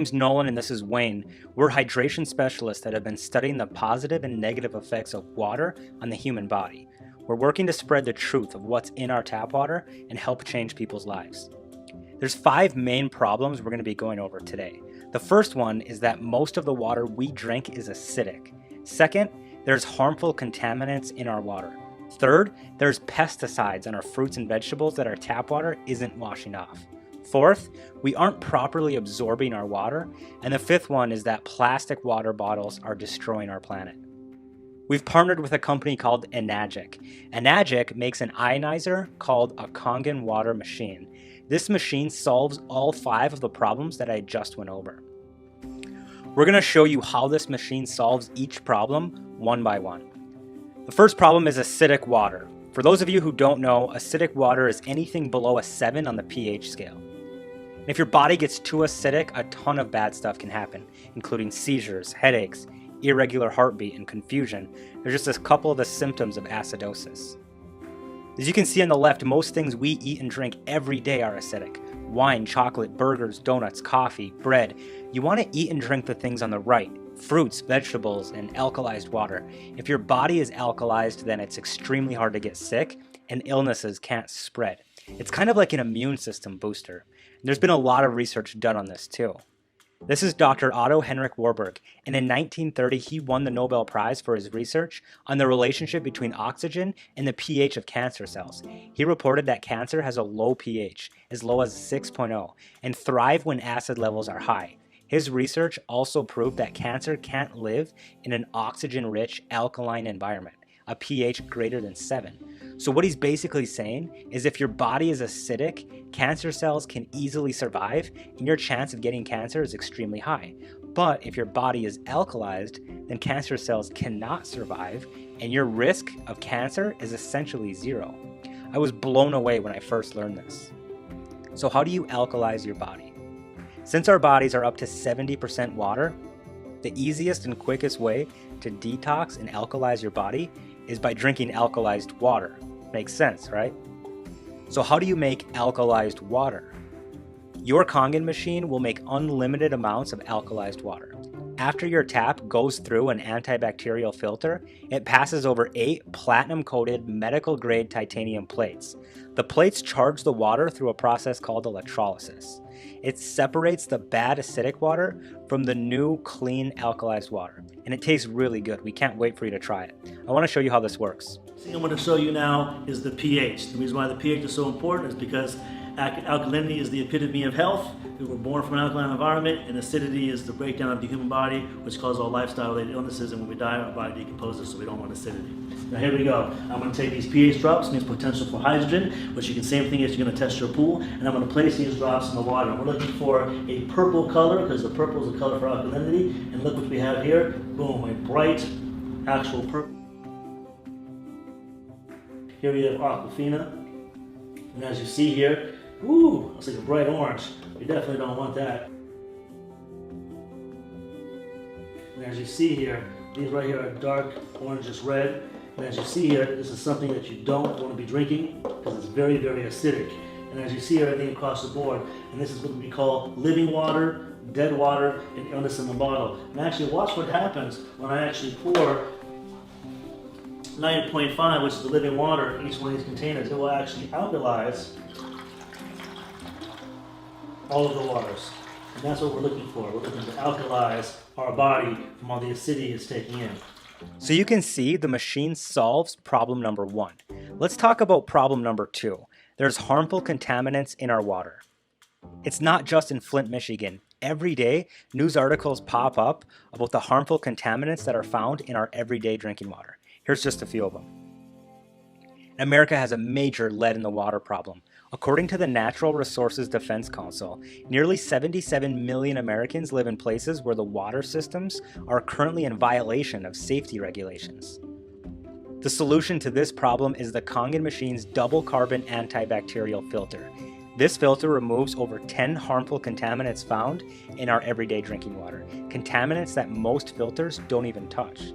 Name's Nolan and this is Wayne. We're hydration specialists that have been studying the positive and negative effects of water on the human body. We're working to spread the truth of what's in our tap water and help change people's lives. There's 5 main problems we're going to be going over today. The first one is that most of the water we drink is acidic. Second, there's harmful contaminants in our water. Third, there's pesticides on our fruits and vegetables that our tap water isn't washing off. Fourth, we aren't properly absorbing our water. And the fifth one is that plastic water bottles are destroying our planet. We've partnered with a company called Enagic. Enagic makes an ionizer called a Kangen water machine. This machine solves all 5 of the problems that I just went over. We're going to show you how this machine solves each problem one by one. The first problem is acidic water. For those of you who don't know, acidic water is anything below a 7 on the pH scale. If your body gets too acidic, a ton of bad stuff can happen, including seizures, headaches, irregular heartbeat, and confusion. There's just a couple of the symptoms of acidosis. As you can see on the left, most things we eat and drink every day are acidic. Wine, chocolate, burgers, donuts, coffee, bread. You want to eat and drink the things on the right. Fruits, vegetables, and alkalized water. If your body is alkalized, then it's extremely hard to get sick and illnesses can't spread. It's kind of like an immune system booster. There's been a lot of research done on this too. This is Dr. Otto Henrik Warburg, and in 1930 he won the Nobel Prize for his research on the relationship between oxygen and the pH of cancer cells. He reported that cancer has a low pH, as low as 6.0, and thrive when acid levels are high. His research also proved that cancer can't live in an oxygen-rich alkaline environment, a pH greater than 7. So what he's basically saying is if your body is acidic, cancer cells can easily survive and your chance of getting cancer is extremely high. But if your body is alkalized, then cancer cells cannot survive and your risk of cancer is essentially 0. I was blown away when I first learned this. So how do you alkalize your body? Since our bodies are up to 70% water, the easiest and quickest way to detox and alkalize your body is by drinking alkalized water. Makes sense, right? So how do you make alkalized water? Your Kangen machine will make unlimited amounts of alkalized water. After your tap goes through an antibacterial filter, it passes over 8 platinum-coated medical-grade titanium plates. The plates charge the water through a process called electrolysis. It separates the bad acidic water from the new, clean, alkalized water. And it tastes really good. We can't wait for you to try it. I want to show you how this works. The thing I'm going to show you now is the pH. The reason why the pH is so important is because alkalinity is the epitome of health. We were born from an alkaline environment, and acidity is the breakdown of the human body, which causes all lifestyle-related illnesses, and when we die, our body decomposes, so we don't want acidity. Now here we go. I'm going to take these pH drops, means potential for hydrogen, which you can same thing as you're going to test your pool, and I'm going to place these drops in the water. We're looking for a purple color, because the purple is the color for alkalinity, and look what we have here. Boom, a bright, actual purple. Here we have aquafina, and as you see here, ooh, looks like a bright orange. We definitely don't want that. And as you see here, these right here are dark orangish red. And as you see here, this is something that you don't want to be drinking because it's very, very acidic. And as you see everything across the board, and this is what we call living water, dead water, and illness in the bottle. And actually watch what happens when I actually pour 9.5, which is the living water, in each one of these containers. It will actually alkalize all of the waters. And that's what we're looking for. We're looking to alkalize our body from all the acidity it's taking in. So you can see the machine solves problem number 1. Let's talk about problem number 2. There's harmful contaminants in our water. It's not just in Flint, Michigan. Every day, news articles pop up about the harmful contaminants that are found in our everyday drinking water. Here's just a few of them. America has a major lead in the water problem. According to the Natural Resources Defense Council, nearly 77 million Americans live in places where the water systems are currently in violation of safety regulations. The solution to this problem is the Kangen machine's double carbon antibacterial filter. This filter removes over 10 harmful contaminants found in our everyday drinking water, contaminants that most filters don't even touch.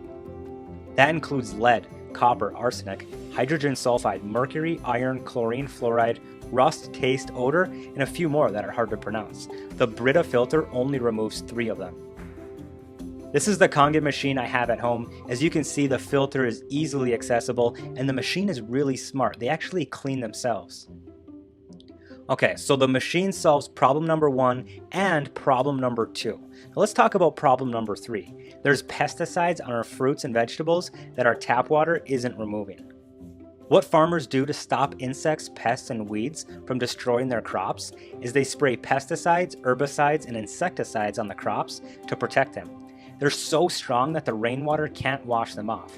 That includes lead, copper, arsenic, hydrogen sulfide, mercury, iron, chlorine, fluoride, rust, taste, odor, and a few more that are hard to pronounce. The Brita filter only removes 3 of them. This is the Kangen machine I have at home. As you can see, the filter is easily accessible and the machine is really smart. They actually clean themselves. Okay, so the machine solves problem number 1 and problem number 2. Now let's talk about problem number 3. There's pesticides on our fruits and vegetables that our tap water isn't removing. What farmers do to stop insects, pests, and weeds from destroying their crops is they spray pesticides, herbicides, and insecticides on the crops to protect them. They're so strong that the rainwater can't wash them off.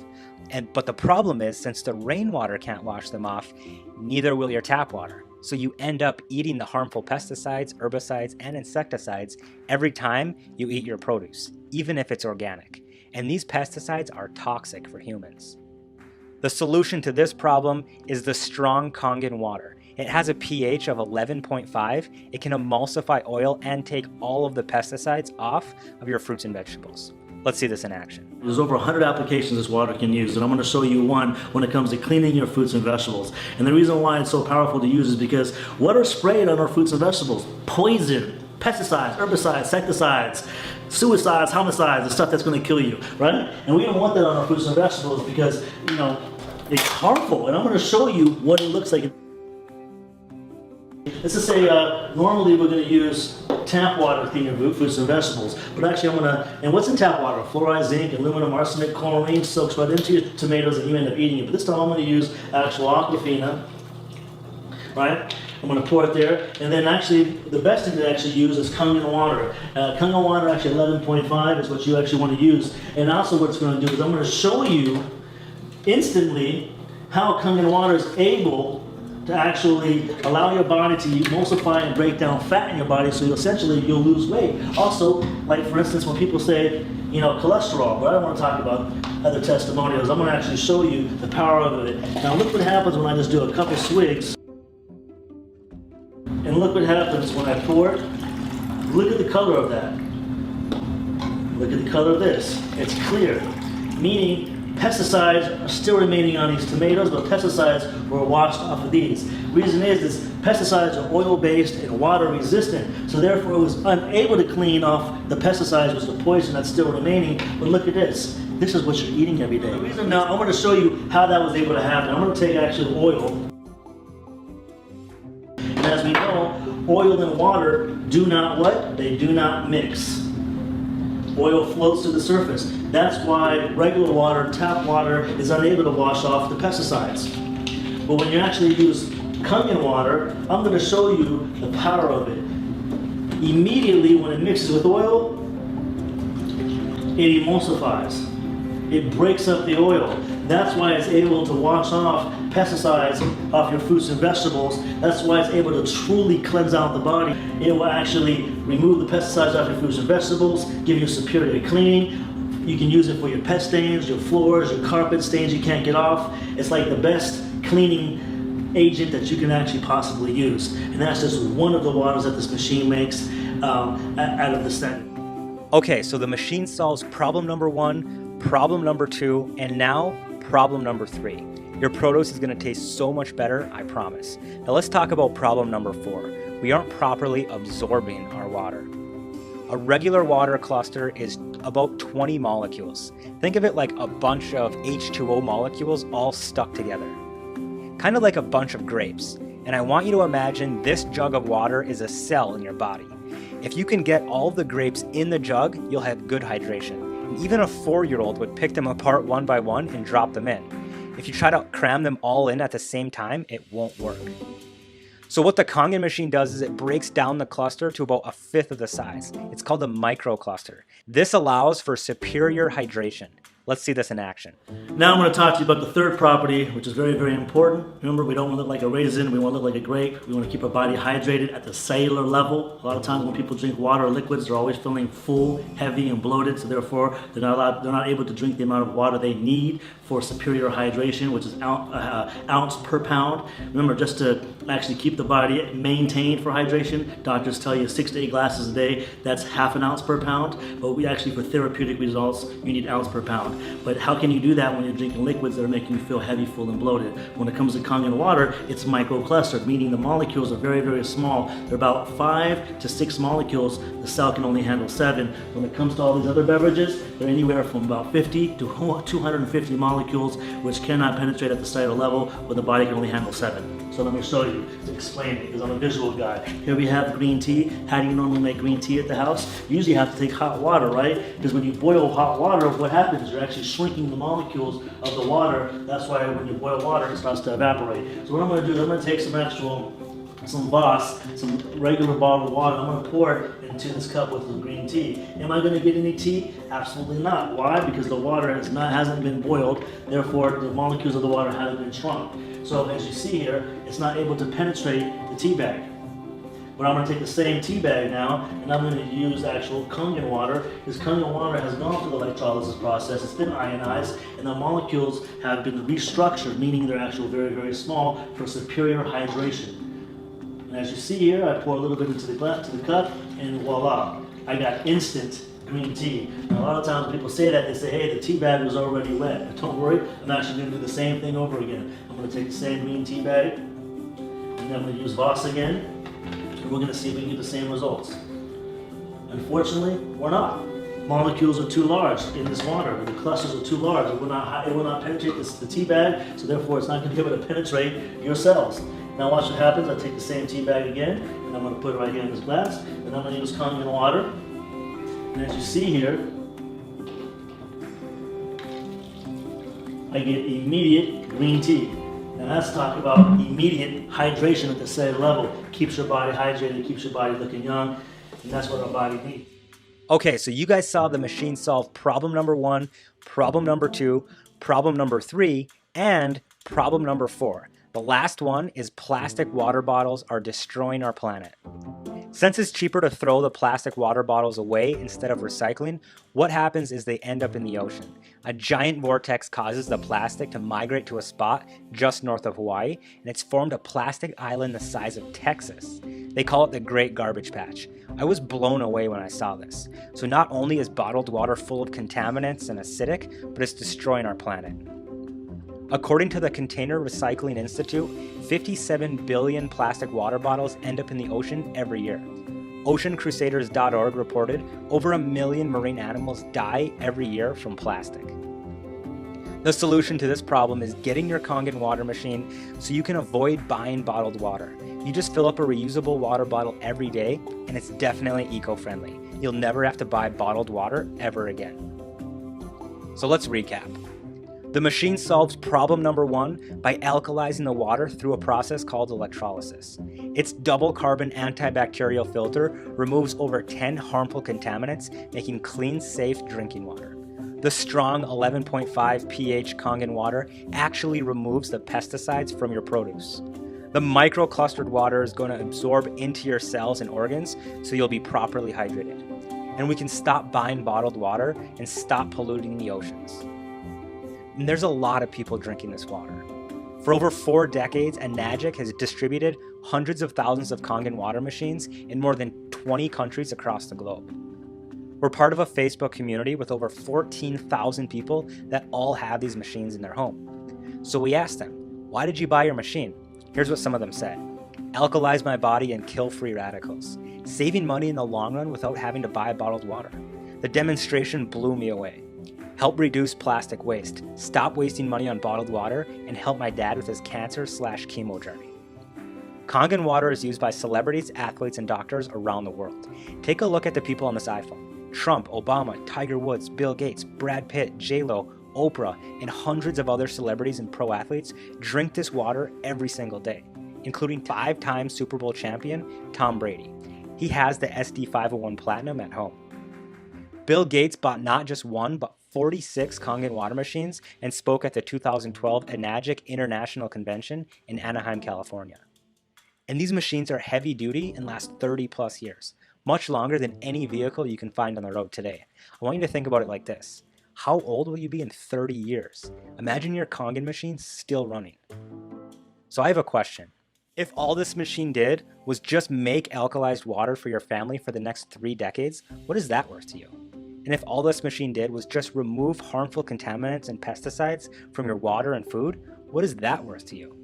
But the problem is, since the rainwater can't wash them off, neither will your tap water. So you end up eating the harmful pesticides, herbicides, and insecticides every time you eat your produce, even if it's organic. And these pesticides are toxic for humans. The solution to this problem is the strong Kangen water. It has a pH of 11.5. It can emulsify oil and take all of the pesticides off of your fruits and vegetables. Let's see this in action. There's over 100 applications this water can use, and I'm going to show you one when it comes to cleaning your fruits and vegetables. And the reason why it's so powerful to use is because what are sprayed on our fruits and vegetables? Poison, pesticides, herbicides, insecticides, suicides, homicides, the stuff that's going to kill you, right? And we don't want that on our fruits and vegetables because, it's harmful. And I'm going to show you what it looks like. Let's just say normally we're going to use tap water to clean your fruits and vegetables, but actually and what's in tap water? Fluoride, zinc, aluminum, arsenic, chlorine soaks right into your tomatoes and you end up eating it. But this time I'm going to use actual Aquafina, right? I'm going to pour it there, and then actually the best thing to actually use is Kangen water. Kangen water actually 11.5 is what you actually want to use, and also what it's going to do is I'm going to show you instantly how Kangen water is able to actually allow your body to emulsify and break down fat in your body, so you'll lose weight. Also, like for instance, when people say, cholesterol, but I don't want to talk about other testimonials. I'm going to actually show you the power of it. Now look what happens when I just do a couple swigs. And look what happens when I pour it. Look at the color of that. Look at the color of this. It's clear, meaning pesticides are still remaining on these tomatoes, but pesticides were washed off of these. Reason is pesticides are oil-based and water-resistant, so therefore it was unable to clean off the pesticides, which is the poison that's still remaining. But look at this. This is what you're eating every day. Now I'm going to show you how that was able to happen. I'm going to take actually oil. And as we know, oil and water do not what? They do not mix. Oil floats to the surface. That's why regular water, tap water, is unable to wash off the pesticides. But when you actually use Kangen water, I'm going to show you the power of it. Immediately when it mixes with oil, it emulsifies. It breaks up the oil. That's why it's able to wash off pesticides off your fruits and vegetables. That's why it's able to truly cleanse out the body. It will actually remove the pesticides off your fruits and vegetables, give you superior cleaning. You can use it for your pet stains, your floors, your carpet stains you can't get off. It's like the best cleaning agent that you can actually possibly use. And that's just one of the waters that this machine makes out of the set. Okay, so the machine solves problem number 1, problem number 2, and now problem number 3. Your produce is going to taste so much better, I promise. Now let's talk about problem number 4. We aren't properly absorbing our water. A regular water cluster is about 20 molecules. Think of it like a bunch of H2O molecules all stuck together. Kind of like a bunch of grapes. And I want you to imagine this jug of water is a cell in your body. If you can get all the grapes in the jug, you'll have good hydration. And even a 4-year-old would pick them apart one by one and drop them in. If you try to cram them all in at the same time, it won't work. So what the Kangen machine does is it breaks down the cluster to about 1/5 of the size. It's called a microcluster. This allows for superior hydration. Let's see this in action. Now I'm going to talk to you about the third property, which is very, very important. Remember, we don't want to look like a raisin, we want to look like a grape. We want to keep our body hydrated at the cellular level. A lot of times when people drink water or liquids, they're always feeling full, heavy, and bloated, so therefore they're not able to drink the amount of water they need for superior hydration, which is ounce per pound. Remember, just to actually keep the body maintained for hydration, doctors tell you 6 to 8 glasses a day. That's 1/2 ounce per pound, but we actually, for therapeutic results, you need ounce per pound. But how can you do that when you're drinking liquids that are making you feel heavy, full, and bloated? When it comes to Kangen water, it's microclustered, meaning the molecules are very, very small. They're about 5 to 6 molecules. The cell can only handle 7. When it comes to all these other beverages, they're anywhere from about 50 to 250 molecules, which cannot penetrate at the cellular level, where the body can only handle 7. So let me show you to explain it, because I'm a visual guy. Here we have green tea. How do you normally make green tea at the house? You usually have to take hot water, right? Because when you boil hot water, what happens? You're actually shrinking the molecules of the water. That's why when you boil water, it starts to evaporate. So what I'm going to do is I'm going to take some Voss, some regular bottled water. I'm going to pour it into this cup with the green tea. Am I going to get any tea? Absolutely not. Why? Because the water hasn't been boiled. Therefore, the molecules of the water haven't been shrunk. So as you see here, it's not able to penetrate the tea bag. But I'm going to take the same tea bag now, and I'm going to use actual Kangen water. This Kangen water has gone through the electrolysis process. It's been ionized, and the molecules have been restructured, meaning they're actually very, very small for superior hydration. And as you see here, I pour a little bit into the cup, and voila, I got instant green tea. Now, a lot of times people say that, they say, hey, the tea bag was already wet. But don't worry, I'm actually going to do the same thing over again. I'm going to take the same green tea bag, and then I'm going to use Voss again, and we're going to see if we can get the same results. Unfortunately, we're not. Molecules are too large in this water. The clusters are too large. It will not penetrate the tea bag, so therefore it's not going to be able to penetrate your cells. Now watch what happens. I take the same tea bag again, and I'm going to put it right here in this glass, and I'm going to use Kangen water. And as you see here, I get immediate green tea. Now let's talk about immediate hydration at the cellular level. Keeps your body hydrated, keeps your body looking young, and that's what our body needs. Okay, so you guys saw the machine solve problem number 1, problem number 2, problem number 3, and problem number 4. The last one is plastic water bottles are destroying our planet. Since it's cheaper to throw the plastic water bottles away instead of recycling, what happens is they end up in the ocean. A giant vortex causes the plastic to migrate to a spot just north of Hawaii, and it's formed a plastic island the size of Texas. They call it the Great Garbage Patch. I was blown away when I saw this. So not only is bottled water full of contaminants and acidic, but it's destroying our planet. According to the Container Recycling Institute, 57 billion plastic water bottles end up in the ocean every year. OceanCrusaders.org reported over 1 million marine animals die every year from plastic. The solution to this problem is getting your Kangen water machine so you can avoid buying bottled water. You just fill up a reusable water bottle every day, and it's definitely eco-friendly. You'll never have to buy bottled water ever again. So let's recap. The machine solves problem number 1 by alkalizing the water through a process called electrolysis. Its double carbon antibacterial filter removes over 10 harmful contaminants, making clean, safe drinking water. The strong 11.5 pH Kangen water actually removes the pesticides from your produce. The microclustered water is going to absorb into your cells and organs so you'll be properly hydrated. And we can stop buying bottled water and stop polluting the oceans. And there's a lot of people drinking this water. For over 4 decades, Enagic has distributed hundreds of thousands of Kangen water machines in more than 20 countries across the globe. We're part of a Facebook community with over 14,000 people that all have these machines in their home. So we asked them, why did you buy your machine? Here's what some of them said. Alkalize my body and kill free radicals. Saving money in the long run without having to buy bottled water. The demonstration blew me away. Help reduce plastic waste, stop wasting money on bottled water, and help my dad with his cancer/chemo journey. Kangen water is used by celebrities, athletes, and doctors around the world. Take a look at the people on this iPhone. Trump, Obama, Tiger Woods, Bill Gates, Brad Pitt, J-Lo, Oprah, and hundreds of other celebrities and pro athletes drink this water every single day, including 5-time Super Bowl champion Tom Brady. He has the SD501 Platinum at home. Bill Gates bought not just one, but 46 Kangen water machines and spoke at the 2012 Enagic International Convention in Anaheim, California. And these machines are heavy duty and last 30 plus years, much longer than any vehicle you can find on the road today. I want you to think about it like this. How old will you be in 30 years? Imagine your Kangen machine still running. So I have a question. If all this machine did was just make alkalized water for your family for the next 3 decades, what is that worth to you? And if all this machine did was just remove harmful contaminants and pesticides from your water and food, what is that worth to you?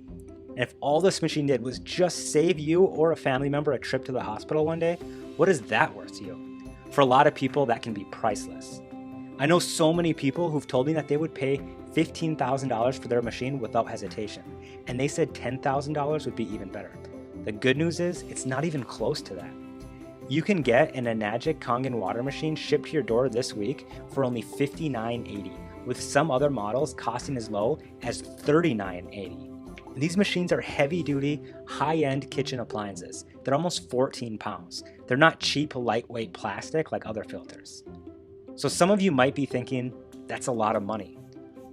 And if all this machine did was just save you or a family member a trip to the hospital one day, what is that worth to you? For a lot of people, that can be priceless. I know so many people who've told me that they would pay $15,000 for their machine without hesitation, and they said $10,000 would be even better. The good news is, it's not even close to that. You can get an Enagic Kangen water machine shipped to your door this week for only $59.80, with some other models costing as low as $39.80. And these machines are heavy-duty, high-end kitchen appliances. They're almost 14 pounds. They're not cheap, lightweight plastic like other filters. So some of you might be thinking, that's a lot of money.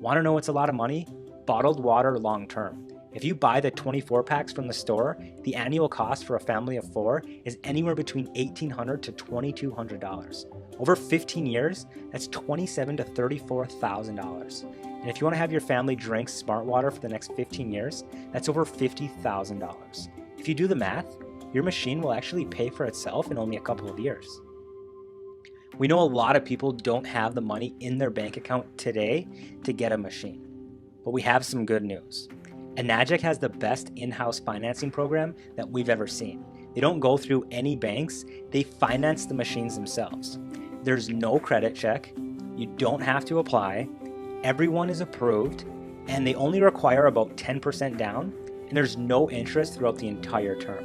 Want to know what's a lot of money? Bottled water long-term. If you buy the 24 packs from the store, the annual cost for a family of 4 is anywhere between $1,800 to $2,200. Over 15 years, that's $27,000 to $34,000. And if you want to have your family drink smart water for the next 15 years, that's over $50,000. If you do the math, your machine will actually pay for itself in only a couple of years. We know a lot of people don't have the money in their bank account today to get a machine, but we have some good news. Enagic has the best in-house financing program that we've ever seen. They don't go through any banks, they finance the machines themselves. There's no credit check, you don't have to apply, everyone is approved, and they only require about 10% down, and there's no interest throughout the entire term.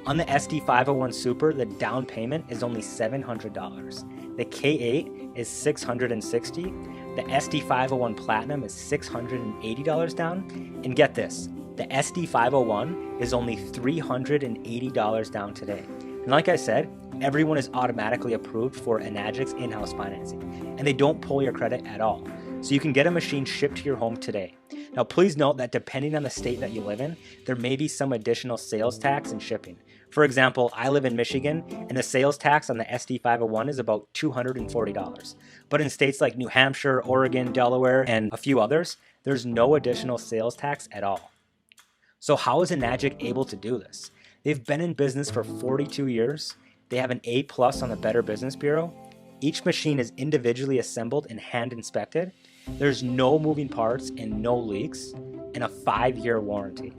On the SD501 Super, the down payment is only $700. The K8 is $660. The SD501 Platinum is $680 down. And get this, the SD501 is only $380 down today. And like I said, everyone is automatically approved for Enagic's in-house financing, and they don't pull your credit at all. So you can get a machine shipped to your home today. Now please note that depending on the state that you live in, there may be some additional sales tax and shipping. For example, I live in Michigan, and the sales tax on the SD501 is about $240. But in states like New Hampshire, Oregon, Delaware, and a few others, there's no additional sales tax at all. So how is Enagic able to do this? They've been in business for 42 years. They have an A+ on the Better Business Bureau. Each machine is individually assembled and hand inspected. There's no moving parts and no leaks, and a 5-year warranty.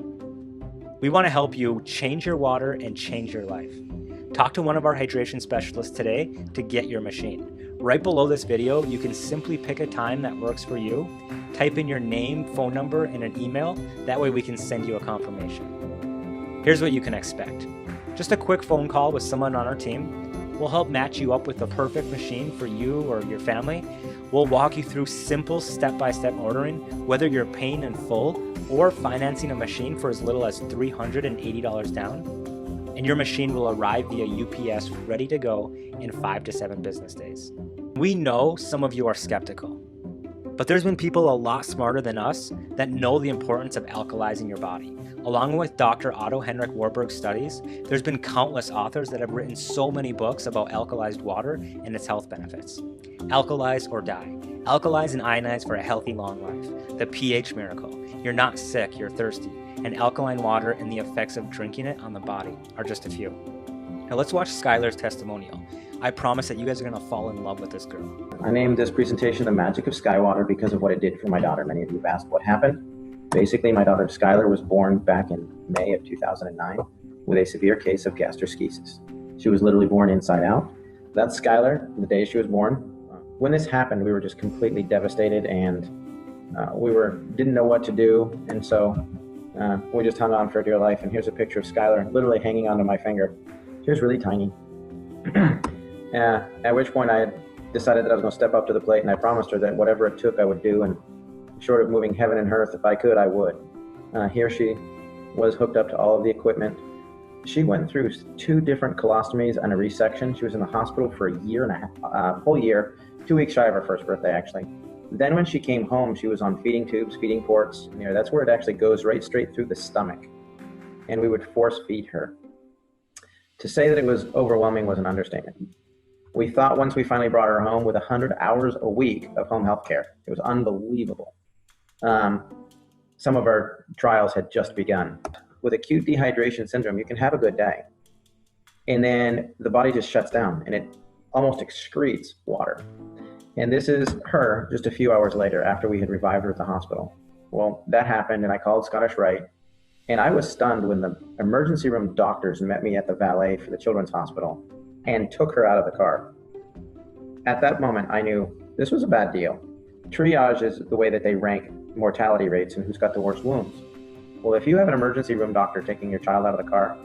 We want to help you change your water and change your life. Talk to one of our hydration specialists today to get your machine. Right below this video, you can simply pick a time that works for you, type in your name, phone number, and an email. That way we can send you a confirmation. Here's what you can expect. Just a quick phone call with someone on our team. We'll help match you up with the perfect machine for you or your family. We'll walk you through simple step-by-step ordering, whether you're paying in full or financing a machine for as little as $380 down. And your machine will arrive via UPS ready to go in 5 to 7 business days. We know some of you are skeptical, but there's been people a lot smarter than us that know the importance of alkalizing your body. Along with Dr. Otto Henrik Warburg's studies, there's been countless authors that have written so many books about alkalized water and its health benefits. Alkalize or die. Alkalize and ionize for a healthy long life. The pH miracle. You're not sick, you're thirsty. And alkaline water and the effects of drinking it on the body are just a few. Now let's watch Skylar's testimonial. I promise that you guys are going to fall in love with this girl. I named this presentation The Magic of SkyWater because of what it did for my daughter. Many of you have asked what happened. Basically, my daughter Skylar was born back in May of 2009 with a severe case of Gastroschisis. She was literally born inside out. That's Skylar, the day she was born. When this happened, we were just completely devastated, and we didn't know what to do, and so we just hung on for dear life. And here's a picture of Skylar literally hanging onto my finger. She was really tiny. At which point I had decided that I was going to step up to the plate, and I promised her that whatever it took I would do, and short of moving heaven and earth, if I could, I would. Here she was hooked up to all of the equipment. She went through 2 different colostomies and a resection. She was in the hospital for a year and a half, whole year, 2 weeks shy of her first birthday, actually. Then when she came home, she was on feeding tubes, feeding ports. That's where it actually goes right straight through the stomach. And we would force feed her. To say that it was overwhelming was an understatement. We thought once we finally brought her home with 100 hours a week of home health care. It was unbelievable. Some of our trials had just begun. With acute dehydration syndrome, you can have a good day, and then the body just shuts down, and almost excretes water. And this is her just a few hours later after we had revived her at the hospital. Well, that happened, and I called Scottish Rite, and I was stunned when the emergency room doctors met me at the valet for the children's hospital and took her out of the car. At that moment, I knew this was a bad deal. Triage is the way that they rank mortality rates and who's got the worst wounds. Well, if you have an emergency room doctor taking your child out of the car,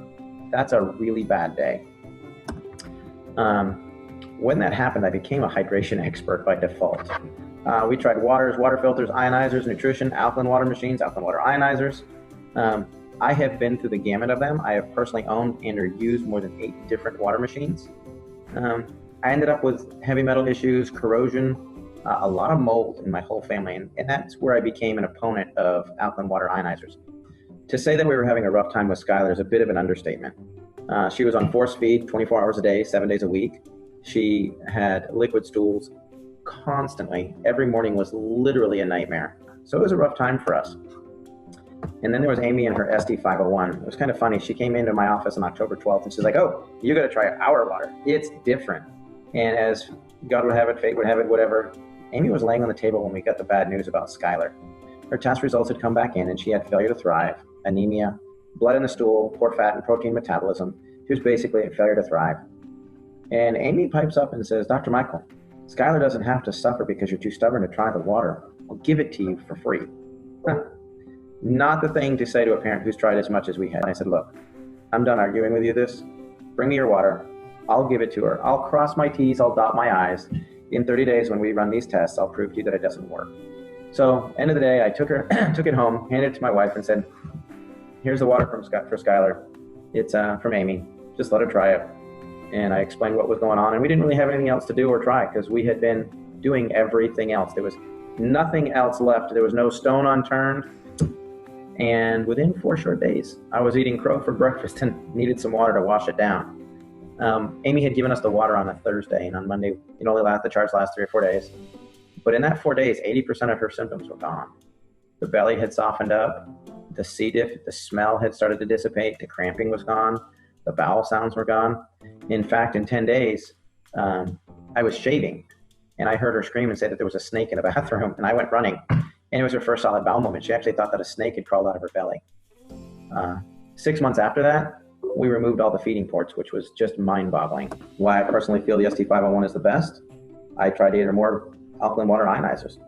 that's a really bad day. When that happened, I became a hydration expert by default. We tried waters, water filters, ionizers, nutrition, alkaline water machines, alkaline water ionizers. I have been through the gamut of them. I have personally owned and or used more than 8 different water machines. I ended up with heavy metal issues, corrosion, a lot of mold in my whole family, and that's where I became an opponent of alkaline water ionizers. To say that we were having a rough time with Skylar is a bit of an understatement. She was on force feed 24 hours a day, 7 days a week. She had liquid stools constantly. Every morning was literally a nightmare. So it was a rough time for us. And then there was Amy and her SD501. It was kind of funny. She came into my office on October 12th and she's like, oh, you got to try our water. It's different. And as God would have it, fate would have it, whatever, Amy was laying on the table when we got the bad news about Skylar. Her test results had come back in and she had failure to thrive, anemia, blood in the stool, poor fat and protein metabolism. She was basically a failure to thrive. And Amy pipes up and says, Dr. Michael, Skylar doesn't have to suffer because you're too stubborn to try the water. I'll give it to you for free. Not the thing to say to a parent who's tried as much as we had. I said, look, I'm done arguing with you this. Bring me your water. I'll give it to her. I'll cross my T's. I'll dot my I's. In 30 days when we run these tests, I'll prove to you that it doesn't work. So end of the day, I took it home, handed it to my wife and said, here's the water for Skylar. It's from Amy. Just let her try it. And I explained what was going on. And we didn't really have anything else to do or try because we had been doing everything else. There was nothing else left. There was no stone unturned. And within 4 short days, I was eating crow for breakfast and needed some water to wash it down. Amy had given us the water on a Thursday, and on Monday, the charts last 3 or 4 days. But in that 4 days, 80% of her symptoms were gone. The belly had softened up, the C. diff, the smell had started to dissipate, the cramping was gone, the bowel sounds were gone. In fact, in 10 days, I was shaving, and I heard her scream and say that there was a snake in the bathroom, and I went running. And it was her first solid bowel movement. She actually thought that a snake had crawled out of her belly. 6 months after that, we removed all the feeding ports, which was just mind-boggling. Why I personally feel the SD501 is the best, I tried 8 or more alkaline water ionizers.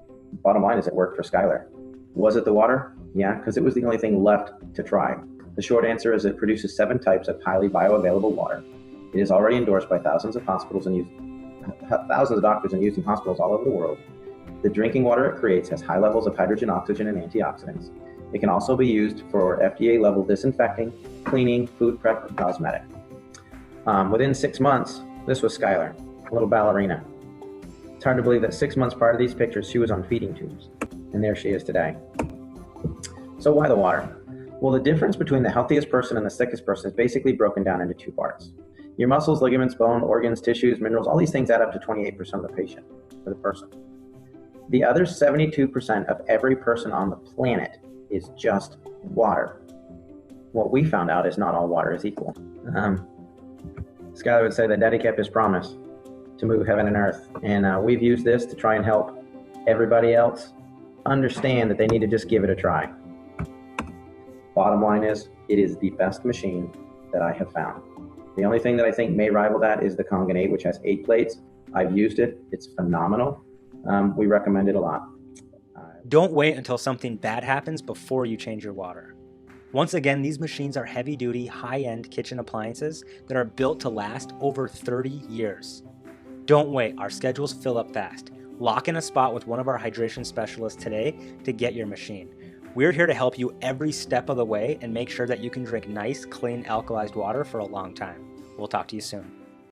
Bottom line is it worked for Skylar. Was it the water? Yeah, because it was the only thing left to try. The short answer is it produces 7 types of highly bioavailable water. It is already endorsed by thousands of hospitals and thousands of doctors and used in hospitals all over the world. The drinking water it creates has high levels of hydrogen, oxygen, and antioxidants. It can also be used for FDA-level disinfecting, cleaning, food prep, and cosmetic. Within 6 months, this was Skylar, a little ballerina. It's hard to believe that 6 months prior to these pictures, she was on feeding tubes. And there she is today. So why the water? Well, the difference between the healthiest person and the sickest person is basically broken down into 2 parts. Your muscles, ligaments, bone, organs, tissues, minerals, all these things add up to 28% of the patient, or the person. The other 72% of every person on the planet is just water. What we found out is not all water is equal. Skylar would say that Daddy kept his promise to move heaven and earth, and we've used this to try and help everybody else understand that they need to just give it a try. Bottom line is, it is the best machine that I have found. The only thing that I think may rival that is the Kangen 8, which has 8 plates. I've used it. It's phenomenal. We recommend it a lot. Don't wait until something bad happens before you change your water. Once again, these machines are heavy-duty, high-end kitchen appliances that are built to last over 30 years. Don't wait, our schedules fill up fast. Lock in a spot with one of our hydration specialists today to get your machine. We're here to help you every step of the way and make sure that you can drink nice, clean, alkalized water for a long time. We'll talk to you soon.